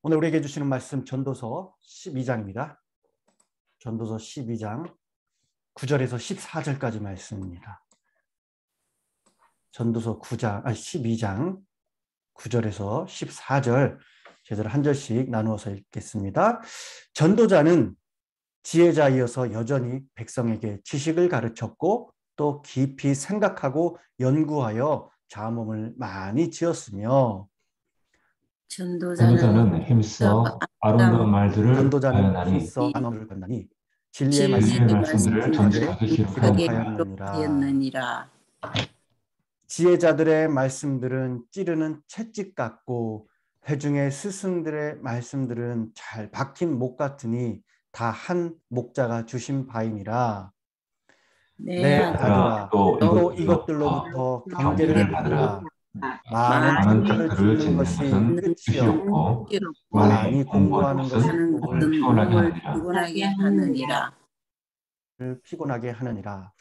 오늘 우리에게 주시는 말씀 전도서 12장입니다. 전도서 12장 9절에서 14절까지 말씀입니다. 전도서 12장 9절에서 14절 제대로 한 절씩 나누어서 읽겠습니다. 전도자는 지혜자이어서 여전히 백성에게 지식을 가르쳤고 또 깊이 생각하고 연구하여 잠언을 많이 지었으며 전도자는 힘써 아름다운 말들을 전도자는 하였나니 힘써 안언을 건나니 진리의 진리의 말씀을 말씀들을 정직하게 정직하게 기록하였느니라. 기록하였느니라. 지혜자들의 말씀들은 찌르는 채찍 같고 회중의 스승들의 말씀들은 잘 박힌 목 같으니 다 한 목자가 주신 바이니라. 내 아들아, 또 이것들로부터 경계를 받으라. 많은 책들을 책들을 짓는 짓는 것이 끝이 끝이 없고 없고 많이 공부하는 공부하는 것은 것은 몸을 피곤하게 하느니라. 피곤하게 하느니라.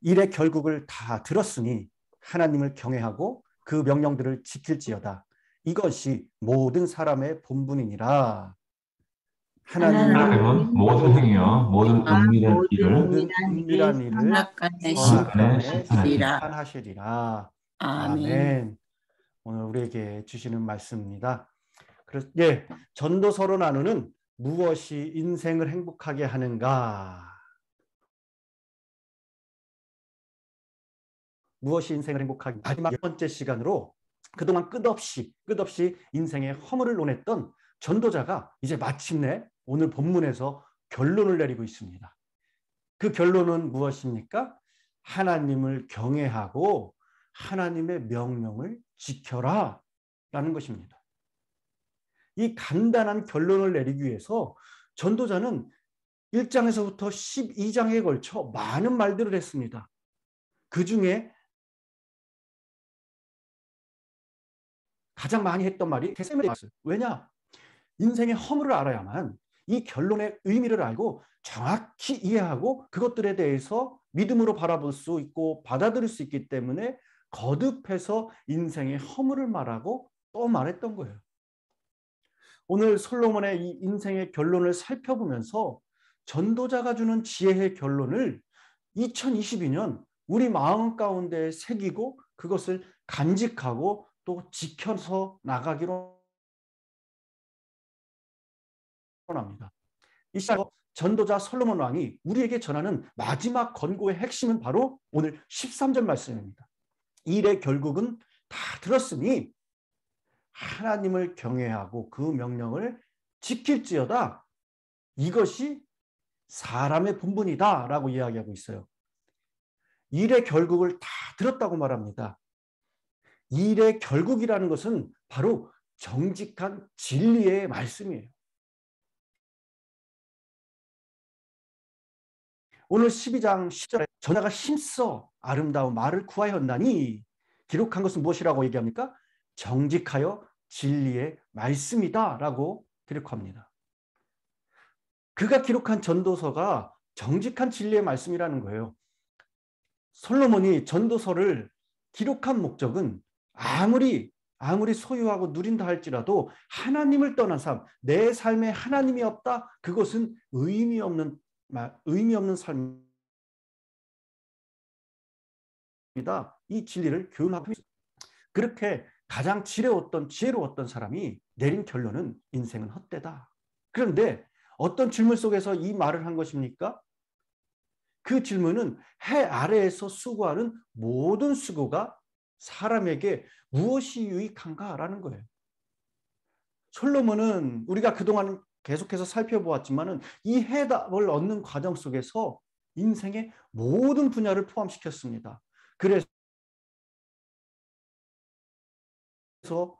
일의 결국을 다 들었으니 하나님을 경외하고 그 명령들을 지킬지어다. 이것이 모든 사람의 본분이니라. 하나님은 모든 행위와 모든 은밀한 일을 선악간에 심판하시리라. 심판하시리라. 아멘. 아멘. 오늘 우리에게 주시는 말씀입니다. 그래서 전도서로 나누는 무엇이 인생을 행복하게 하는가? 무엇이 인생을 행복하게 마지막 10번째 시간으로 그동안 끝없이 인생의 허물을 논했던 전도자가 이제 마침내 오늘 본문에서 결론을 내리고 있습니다. 그 결론은 무엇입니까? 하나님을 경외하고 하나님의 명령을 지켜라 라는 것입니다. 이 간단한 결론을 내리기 위해서 전도자는 1장에서부터 12장에 걸쳐 많은 말들을 했습니다. 그 중에 가장 많이 했던 말이 겟세마네였어요. 왜냐? 인생의 허물을 알아야만 이 결론의 의미를 알고 정확히 이해하고 그것들에 대해서 믿음으로 바라볼 수 있고 받아들일 수 있기 때문에 거듭해서 인생의 허물을 말하고 또 말했던 거예요. 오늘 솔로몬의 이 인생의 결론을 살펴보면서 전도자가 주는 지혜의 결론을 2022년 우리 마음 가운데 새기고 그것을 간직하고 또 지켜서 나가기로 합니다. 이 시간 전도자 솔로몬 왕이 우리에게 전하는 마지막 권고의 핵심은 바로 오늘 13절 말씀입니다. 일의 결국은 다 들었으니 하나님을 경외하고 그 명령을 지킬지어다. 이것이 사람의 본분이다 라고 이야기하고 있어요. 일의 결국을 다 들었다고 말합니다. 일의 결국이라는 것은 바로 정직한 진리의 말씀이에요. 오늘 12장 10절에 전하가 힘써 아름다운 말을 구하였나니 기록한 것은 무엇이라고 얘기합니까? 정직하여 진리의 말씀이다 라고 기록합니다. 그가 기록한 전도서가 정직한 진리의 말씀이라는 거예요. 솔로몬이 전도서를 기록한 목적은 아무리 소유하고 누린다 할지라도 하나님을 떠난 삶, 내 삶에 하나님이 없다, 그것은 의미 없는 삶이다. 이 진리를 교훈하고 있습니다. 그렇게 가장 지혜로웠던 사람이 내린 결론은 인생은 헛되다. 그런데 어떤 질문 속에서 이 말을 한 것입니까? 그 질문은 해 아래에서 수고하는 모든 수고가 사람에게 무엇이 유익한가라는 거예요. 솔로몬은 우리가 그동안 계속해서 살펴보았지만은 이 해답을 얻는 과정 속에서 인생의 모든 분야를 포함시켰습니다. 그래서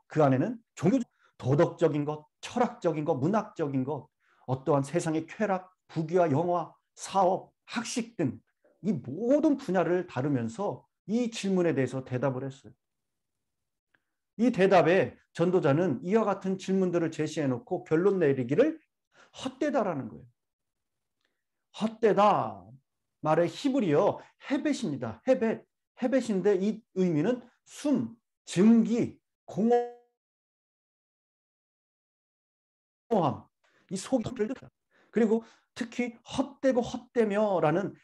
그 안에는 도덕적인 것, 철학적인 것, 문학적인 것, 어떠한 세상의 쾌락, 부귀와 영화, 사업, 학식 등 이 모든 분야를 다루면서 이 질문에 대해서 대답을 했어요. 이 대답에 전도자는 이와 같은 질문들을 제시해놓고 결론 내리기를 헛되다라는 거예요. 헛되다 말의 히브리어 헤벳입니다. 헤벳인데 이 의미는 숨, 증기, 공허 사모함, 이 속이 그리고 특히 헛되고 헛되며라는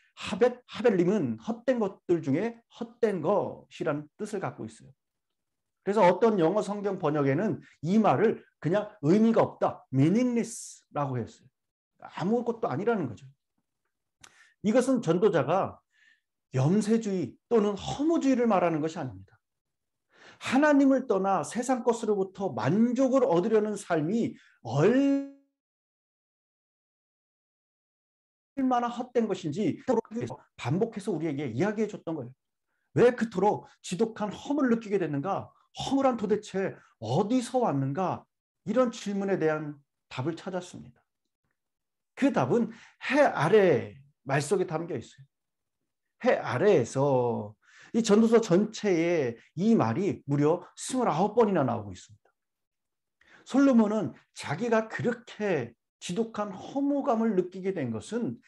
하벨림은 헛된 것들 중에 헛된 것이라는 뜻을 갖고 있어요. 그래서 어떤 영어 성경 번역에는 이 말을 그냥 의미가 없다, meaningless라고 했어요. 아무것도 아니라는 거죠. 이것은 전도자가 염세주의 또는 허무주의를 말하는 것이 아닙니다. 하나님을 떠나 세상 것으로부터 만족을 얻으려는 삶이 얼마나 헛된 것인지 반복해서 우리에게 이야기해 줬던 거예요. 왜 그토록 지독한 허물을 느끼게 됐는가? 허물한 도대체 어디서 왔는가? 이런 질문에 대한 답을 찾았습니다. 그 답은 해 아래 말 속에 담겨 있어요. 해 아래에서 이 전도서 전체에 이 말이 무려 29번이나 나오고 있습니다. 솔로몬은 자기가 그렇게 지독한 허무감을 느끼게 된 것은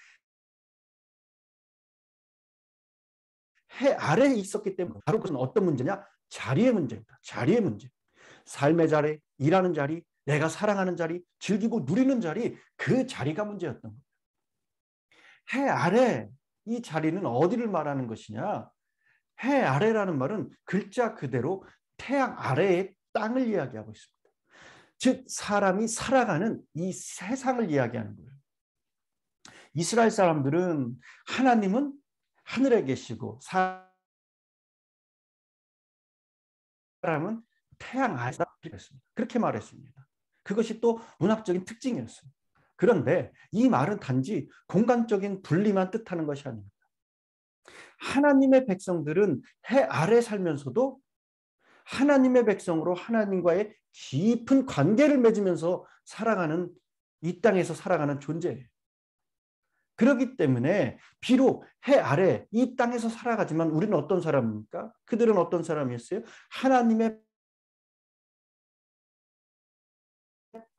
해 아래에 있었기 때문에 바로 그것은 어떤 문제냐? 자리의 문제입니다. 자리의 문제. 삶의 자리, 일하는 자리, 내가 사랑하는 자리, 즐기고 누리는 자리, 그 자리가 문제였던 거예요. 해 아래 이 자리는 어디를 말하는 것이냐? 해 아래라는 말은 글자 그대로 태양 아래의 땅을 이야기하고 있습니다. 즉 사람이 살아가는 이 세상을 이야기하는 거예요. 이스라엘 사람들은 하나님은 하늘에 계시고 사람은 태양 아래에 있습니다. 그렇게 말했습니다. 그것이 또 문학적인 특징이었어요. 그런데 이 말은 단지 공간적인 분리만 뜻하는 것이 아닙니다. 하나님의 백성들은 해 아래 살면서도 하나님의 백성으로 하나님과의 깊은 관계를 맺으면서 살아가는 이 땅에서 살아가는 존재예요. 그렇기 때문에 비록 해 아래 이 땅에서 살아가지만 우리는 어떤 사람입니까? 그들은 어떤 사람이었어요? 하나님의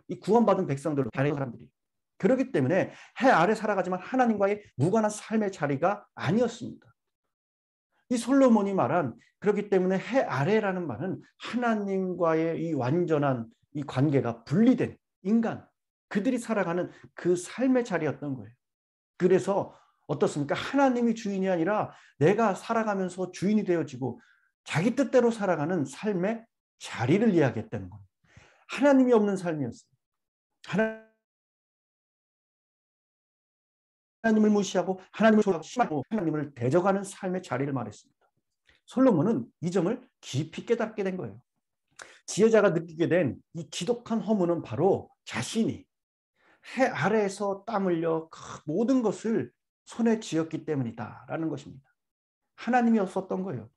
이 구원받은 백성들로 다른 사람들이. 그렇기 때문에 해 아래 살아가지만 하나님과의 무관한 삶의 자리가 아니었습니다. 이 솔로몬이 말한 그렇기 때문에 해 아래라는 말은 하나님과의 이 완전한 이 관계가 분리된 인간, 그들이 살아가는 그 삶의 자리였던 거예요. 그래서 어떻습니까? 하나님이 주인이 아니라 내가 살아가면서 주인이 되어지고 자기 뜻대로 살아가는 삶의 자리를 이야기했다는 거예요. 하나님이 없는 삶이었어요. 하나님을 무시하고 하나님을 소홀하고 하나님을 대적하는 삶의 자리를 말했습니다. 솔로몬은 이 점을 깊이 깨닫게 된 거예요. 지혜자가 느끼게 된 이 지독한 허무는 바로 자신이 해 아래에서 땀 흘려 그 모든 것을 손에 쥐었기 때문이다라는 것입니다. 하나님이 없었던 거예요.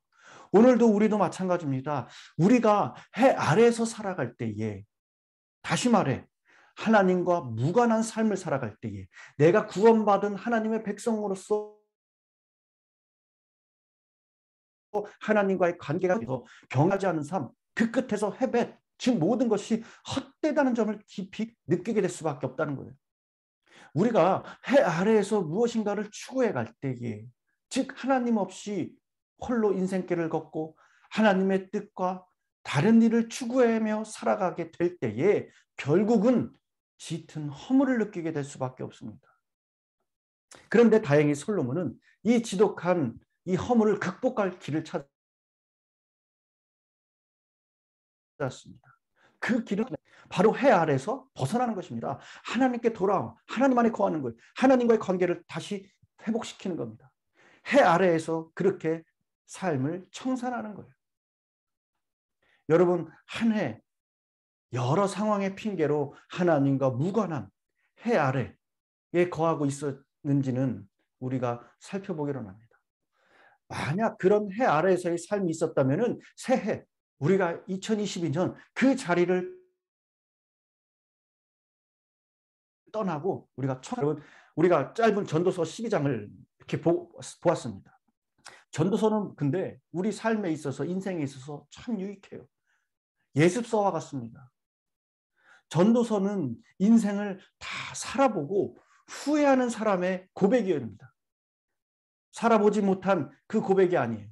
오늘도 우리도 마찬가지입니다. 우리가 해 아래에서 살아갈 때에 다시 말해 하나님과 무관한 삶을 살아갈 때에 내가 구원받은 하나님의 백성으로서 하나님과의 관계가 경하지 않은 삶, 그 끝에서 헤벳, 즉 모든 것이 헛되다는 점을 깊이 느끼게 될 수밖에 없다는 거예요. 우리가 해 아래에서 무엇인가를 추구해 갈 때에, 즉 하나님 없이 홀로 인생길을 걷고 하나님의 뜻과 다른 일을 추구하며 살아가게 될 때에 결국은 짙은 허물을 느끼게 될 수밖에 없습니다. 그런데 다행히 솔로몬은 이 지독한 이 허물을 극복할 길을 찾았습니다. 그 길은 바로 해 아래에서 벗어나는 것입니다. 하나님께 돌아와 하나님 안에 거하는 거예요. 하나님과의 관계를 다시 회복시키는 겁니다. 해 아래에서 그렇게 삶을 청산하는 거예요. 여러분, 한 해 여러 상황의 핑계로 하나님과 무관한 해 아래에 거하고 있었는지는 우리가 살펴보기로 합니다. 만약 그런 해 아래에서의 삶이 있었다면 새해 우리가 2022년 그 자리를 떠나고 우리가 짧은 전도서 12장을 이렇게 보았습니다. 전도서는 근데 우리 삶에 있어서 인생에 있어서 참 유익해요. 예습서와 같습니다. 전도서는 인생을 다 살아보고 후회하는 사람의 고백이입니다. 살아보지 못한 그 고백이 아니에요.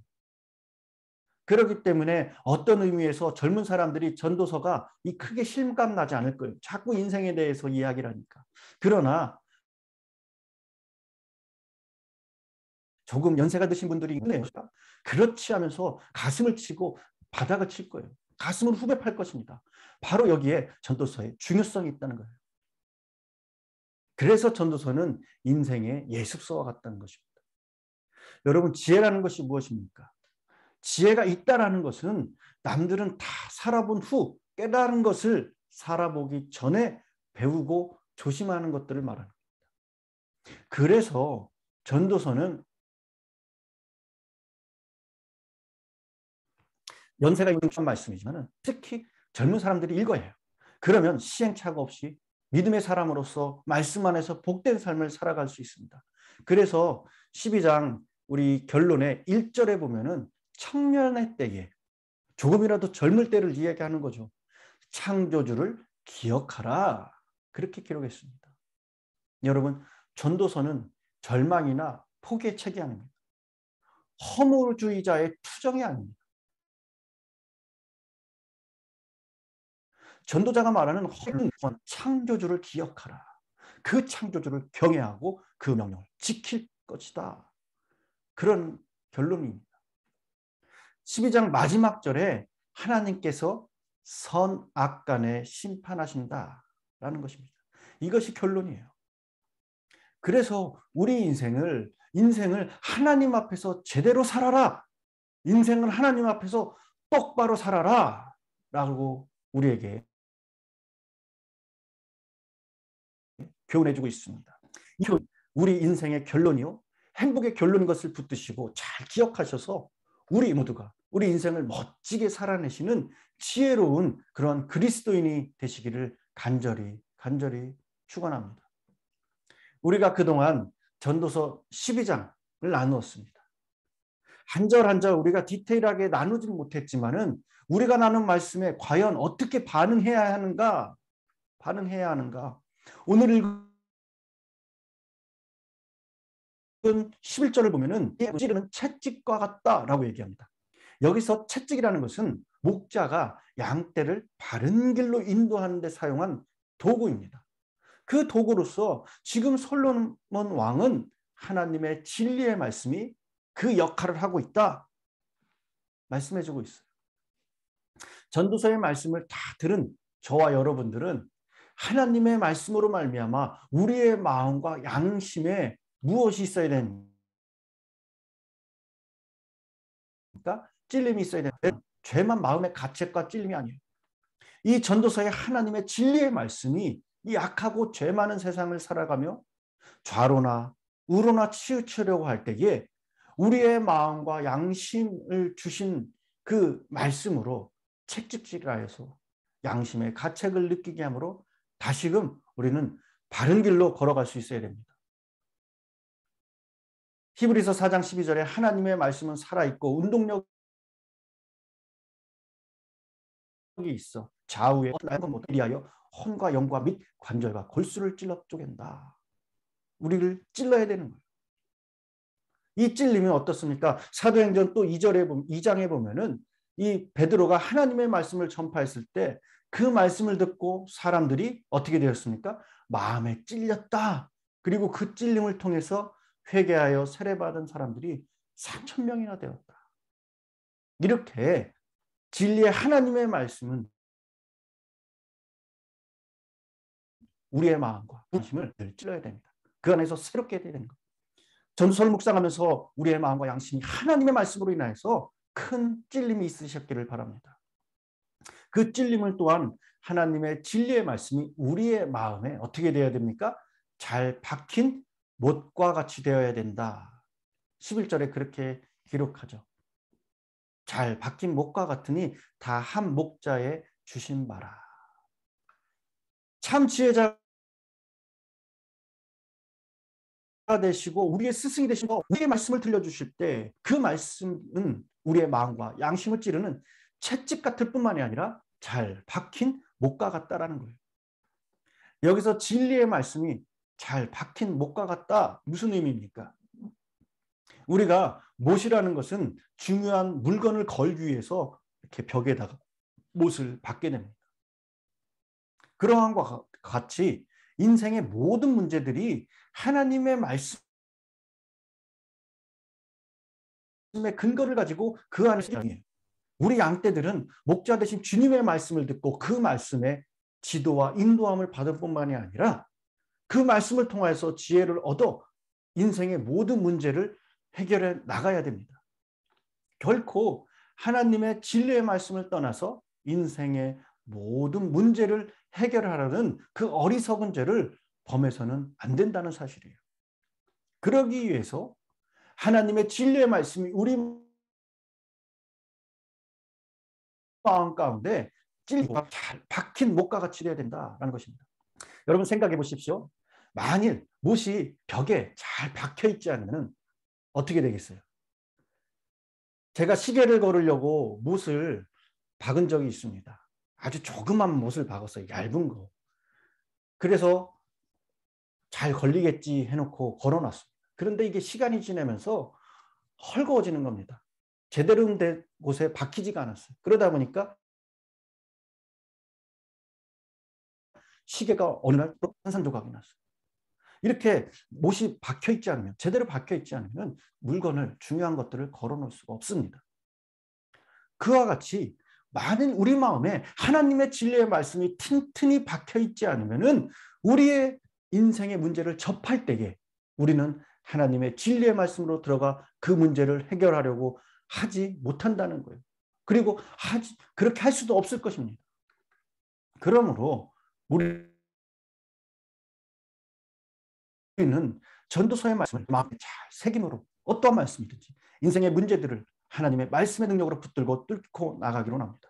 그렇기 때문에 어떤 의미에서 젊은 사람들이 전도서가 이 크게 실감 나지 않을 거예요. 자꾸 인생에 대해서 이야기를 하니까. 그러나 조금 연세가 드신 분들이 있네요. 그렇지 하면서 가슴을 치고 바닥을 칠 거예요. 가슴을 후벼 팔 것입니다. 바로 여기에 전도서의 중요성이 있다는 거예요. 그래서 전도서는 인생의 예습서와 같다는 것입니다. 여러분, 지혜라는 것이 무엇입니까? 지혜가 있다라는 것은 남들은 다 살아본 후 깨달은 것을 살아보기 전에 배우고 조심하는 것들을 말하는 겁니다. 그래서 전도서는 연세가 있는 말씀이지만 특히 젊은 사람들이 읽어야 해요. 그러면 시행착오 없이 믿음의 사람으로서 말씀 안에서 복된 삶을 살아갈 수 있습니다. 그래서 12장 우리 결론에 1절에 보면은 청년의 때에 조금이라도 젊을 때를 이야기하는 거죠. 창조주를 기억하라. 그렇게 기록했습니다. 여러분, 전도서는 절망이나 포기의 책이 아닙니다. 허무주의자의 투정이 아닙니다. 전도자가 말하는 창조주를 기억하라. 그 창조주를 경외하고 그 명령을 지킬 것이다. 그런 결론입니다. 12장 마지막 절에 하나님께서 선악 간에 심판하신다라는 것입니다. 이것이 결론이에요. 그래서 우리 인생을 하나님 앞에서 제대로 살아라. 인생을 하나님 앞에서 똑바로 살아라. 라고 우리에게 교훈해주고 있습니다. 이건 우리 인생의 결론이요. 행복의 결론인 것을 붙드시고 잘 기억하셔서 우리 모두가 우리 인생을 멋지게 살아내시는 지혜로운 그런 그리스도인이 되시기를 간절히 축원합니다. 우리가 그동안 전도서 12장을 나누었습니다. 한 절 한 절 우리가 디테일하게 나누진 못했지만은 우리가 나눈 말씀에 과연 어떻게 반응해야 하는가? 오늘 읽은 11절을 보면은 찌르는 채찍과 같다라고 얘기합니다. 여기서 채찍이라는 것은 목자가 양떼를 바른 길로 인도하는 데 사용한 도구입니다. 그 도구로서 지금 솔로몬 왕은 하나님의 진리의 말씀이 그 역할을 하고 있다 말씀해주고 있어요. 전도서의 말씀을 다 들은 저와 여러분들은 하나님의 말씀으로 말미암아 우리의 마음과 양심에 무엇이 있어야 됩니까? 찔림이 있어야 됩니다. 죄만 마음의 가책과 찔림이 아니에요. 이 전도서의 하나님의 진리의 말씀이 이 악하고 죄 많은 세상을 살아가며 좌로나 우로나 치우치려고 할 때에 우리의 마음과 양심을 주신 그 말씀으로 책찍질하여서 양심의 가책을 느끼게 하므로 다시금 우리는 바른 길로 걸어갈 수 있어야 됩니다. 히브리서 4장 12절에 하나님의 말씀은 살아있고 운동력이 있어 좌우에 이리하여 혼과 영과 및 관절과 골수를 찔러 쪼갠다. 우리를 찔러야 되는 거예요. 이 찔림이 어떻습니까? 사도행전 또 2장에 보면은 이 베드로가 하나님의 말씀을 전파했을 때 그 말씀을 듣고 사람들이 어떻게 되었습니까? 마음에 찔렸다. 그리고 그 찔림을 통해서 회개하여 세례받은 사람들이 3,000명이나 되었다. 이렇게 진리의 하나님의 말씀은 우리의 마음과 양심을 늘 찔러야 됩니다. 그 안에서 새롭게 해야 되는 거예요. 전도서를 묵상하면서 우리의 마음과 양심이 하나님의 말씀으로 인하여서 큰 찔림이 있으셨기를 바랍니다. 그 찔림을 또한 하나님의 진리의 말씀이 우리의 마음에 어떻게 되어야 됩니까? 잘 박힌 못과 같이 되어야 된다. 11절에 그렇게 기록하죠. 잘 박힌 못과 같으니 다 한 목자에 주신 바라. 참 지혜자 되시고 우리의 스승이 되시고 우리의 말씀을 들려주실 때 그 말씀은 우리의 마음과 양심을 찌르는 채찍 같을 뿐만이 아니라 잘 박힌 못과 같다라는 거예요. 여기서 진리의 말씀이 잘 박힌 못과 같다 무슨 의미입니까? 우리가 못이라는 것은 중요한 물건을 걸기 위해서 이렇게 벽에다가 못을 박게 됩니다. 그러한 것과 같이 인생의 모든 문제들이 하나님의 말씀의 근거를 가지고 그 안에서 일어나요. 우리 양떼들은 목자 대신 주님의 말씀을 듣고 그 말씀에 지도와 인도함을 받을 뿐만이 아니라 그 말씀을 통해서 지혜를 얻어 인생의 모든 문제를 해결해 나가야 됩니다. 결코 하나님의 진리의 말씀을 떠나서 인생의 모든 문제를 해결하려는 그 어리석은 죄를 범해서는 안 된다는 사실이에요. 그러기 위해서 하나님의 진리의 말씀이 우리 마음 가운데 찔리고 잘 박힌 못과 같이 되어야 된다는 것입니다. 여러분 생각해 보십시오. 만일 못이 벽에 잘 박혀 있지 않으면 어떻게 되겠어요? 제가 시계를 걸으려고 못을 박은 적이 있습니다. 아주 조그만 못을 박았어요. 얇은 거. 그래서 잘 걸리겠지 해놓고 걸어놨습니다. 그런데 이게 시간이 지나면서 헐거워지는 겁니다. 제대로 된 곳에 박히지가 않았어요. 그러다 보니까 시계가 어느 날 산산조각이 났어요. 이렇게 못이 박혀있지 않으면, 제대로 박혀있지 않으면 물건을, 중요한 것들을 걸어놓을 수가 없습니다. 그와 같이 많은 우리 마음에 하나님의 진리의 말씀이 튼튼히 박혀있지 않으면 우리의 인생의 문제를 접할 때에 우리는 하나님의 진리의 말씀으로 들어가 그 문제를 해결하려고 하지 못한다는 거예요. 그리고 그렇게 할 수도 없을 것입니다. 그러므로 우리는 전도서의 말씀을 마음에 잘 새김으로 어떠한 말씀이든지 인생의 문제들을 하나님의 말씀의 능력으로 붙들고 뚫고 나가기로 합니다.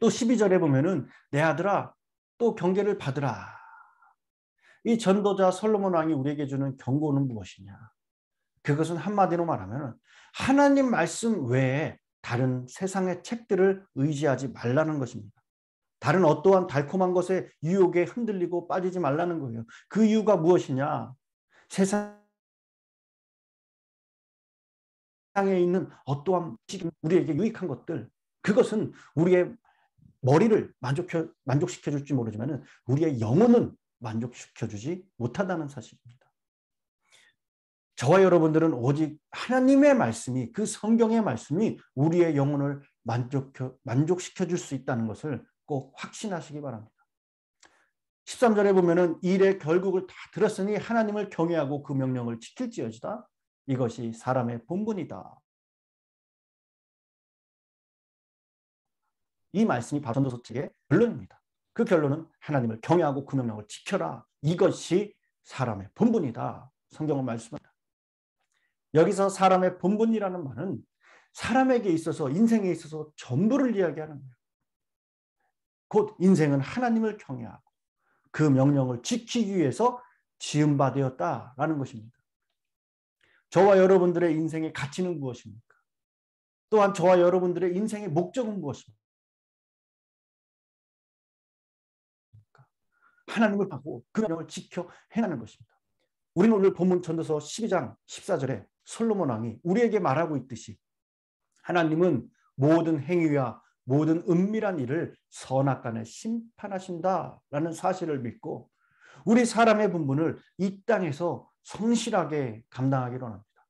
또 12절에 보면은 내 아들아 또 경계를 받으라. 이 전도자 솔로몬 왕이 우리에게 주는 경고는 무엇이냐? 그것은 한마디로 말하면 하나님 말씀 외에 다른 세상의 책들을 의지하지 말라는 것입니다. 다른 어떠한 달콤한 것에 유혹에 흔들리고 빠지지 말라는 거예요. 그 이유가 무엇이냐? 세상에 있는 어떠한 우리에게 유익한 것들, 그것은 우리의 머리를 만족시켜줄지 모르지만 우리의 영혼은 만족시켜주지 못한다는 사실입니다. 저와 여러분들은 오직 하나님의 말씀이, 그 성경의 말씀이 우리의 영혼을 만족시켜줄 수 있다는 것을 꼭 확신하시기 바랍니다. 13절에 보면은 일의 결국을 다 들었으니 하나님을 경외하고 그 명령을 지킬지어지다. 이것이 사람의 본분이다. 이 말씀이 바로 전도서 책의 결론입니다. 그 결론은 하나님을 경외하고 그 명령을 지켜라. 이것이 사람의 본분이다. 성경은 말씀합니다. 여기서 사람의 본분이라는 말은 사람에게 있어서, 인생에 있어서 전부를 이야기하는 거예요. 곧 인생은 하나님을 경외하고 그 명령을 지키기 위해서 지음바 되었다라는 것입니다. 저와 여러분들의 인생의 가치는 무엇입니까? 또한 저와 여러분들의 인생의 목적은 무엇입니까? 하나님을 받고 그 명령을 지켜 행하는 것입니다. 우리는 오늘 본문 전도서 12장 14절에 솔로몬 왕이 우리에게 말하고 있듯이 하나님은 모든 행위와 모든 은밀한 일을 선악간에 심판하신다라는 사실을 믿고 우리 사람의 분분을 이 땅에서 성실하게 감당하기로 합니다.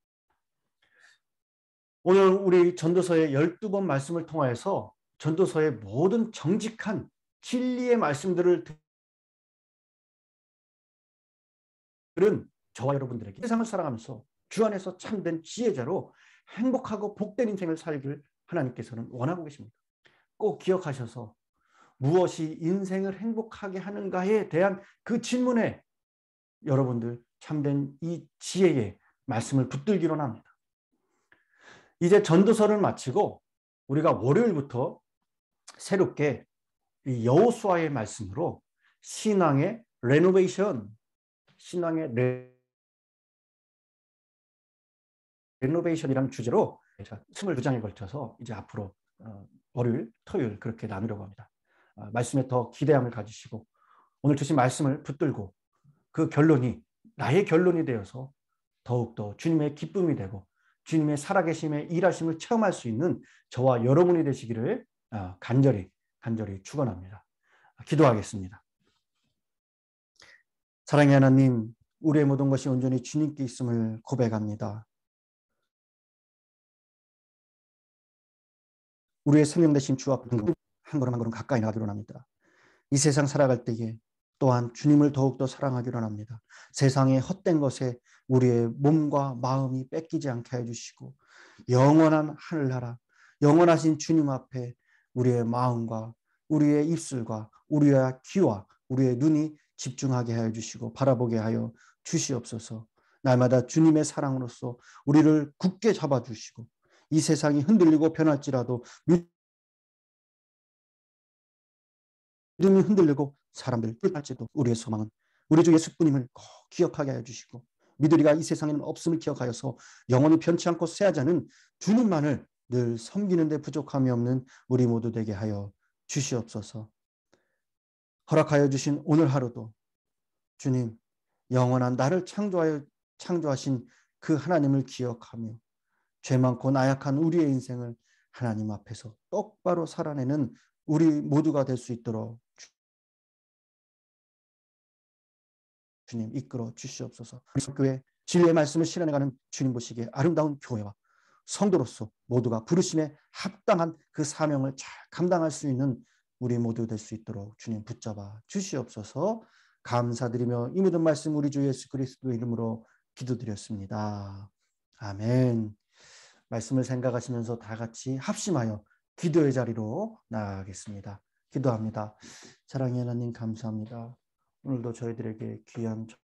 오늘 우리 전도서의 12번 말씀을 통하여서 전도서의 모든 정직한 진리의 말씀들을 들은 저와 여러분들에게 세상을 살아가면서 주 안에서 참된 지혜자로 행복하고 복된 인생을 살기를 하나님께서는 원하고 계십니다. 꼭 기억하셔서 무엇이 인생을 행복하게 하는가에 대한 그 질문에 여러분들 참된 이 지혜의 말씀을 붙들기로 합니다. 이제 전도서를 마치고 우리가 월요일부터 새롭게 이 여호수아의 말씀으로 신앙의 레노베이션, 신앙의 레노베이션이라는 주제로 22장에 걸쳐서 이제 앞으로 월요일, 토요일 그렇게 나누려고 합니다. 말씀에 더 기대함을 가지시고 오늘 주신 말씀을 붙들고 그 결론이 나의 결론이 되어서 더욱더 주님의 기쁨이 되고 주님의 살아계심의 일하심을 체험할 수 있는 저와 여러분이 되시기를 간절히 축원합니다. 기도하겠습니다. 사랑의 하나님, 우리의 모든 것이 온전히 주님께 있음을 고백합니다. 우리의 생명 되신 주 앞에 한 걸음 한 걸음 가까이 나가기로 합니다. 이 세상 살아갈 때에 또한 주님을 더욱더 사랑하기로 합니다. 세상의 헛된 것에 우리의 몸과 마음이 뺏기지 않게 해주시고 영원한 하늘나라, 영원하신 주님 앞에 우리의 마음과 우리의 입술과 우리의 귀와 우리의 눈이 집중하게 하여 주시고 바라보게 하여 주시옵소서. 날마다 주님의 사랑으로서 우리를 굳게 잡아주시고 이 세상이 흔들리고 변할지라도 믿음이 흔들리고 사람들 뜰할지도 우리의 소망은 우리 주 예수님을 꼭 기억하게 하여 주시고 믿으리가 이 세상에는 없음을 기억하여서 영원히 변치 않고 쇠하지 않은 주님만을 늘 섬기는 데 부족함이 없는 우리 모두 되게 하여 주시옵소서. 허락하여 주신 오늘 하루도 주님, 영원한 나를 창조하신 그 하나님을 기억하며 죄 많고 나약한 우리의 인생을 하나님 앞에서 똑바로 살아내는 우리 모두가 될 수 있도록 주님 이끌어 주시옵소서. 우리 교회 진리의 말씀을 실현해가는 주님 보시기에 아름다운 교회와 성도로서 모두가 부르심에 합당한 그 사명을 잘 감당할 수 있는 우리 모두 될 수 있도록 주님 붙잡아 주시옵소서. 감사드리며 이 모든 말씀 우리 주 예수 그리스도의 이름으로 기도드렸습니다. 아멘. 말씀을 생각하시면서 다 같이 합심하여 기도의 자리로 나아가겠습니다. 기도합니다. 사랑의 하나님 감사합니다. 오늘도 저희들에게 귀한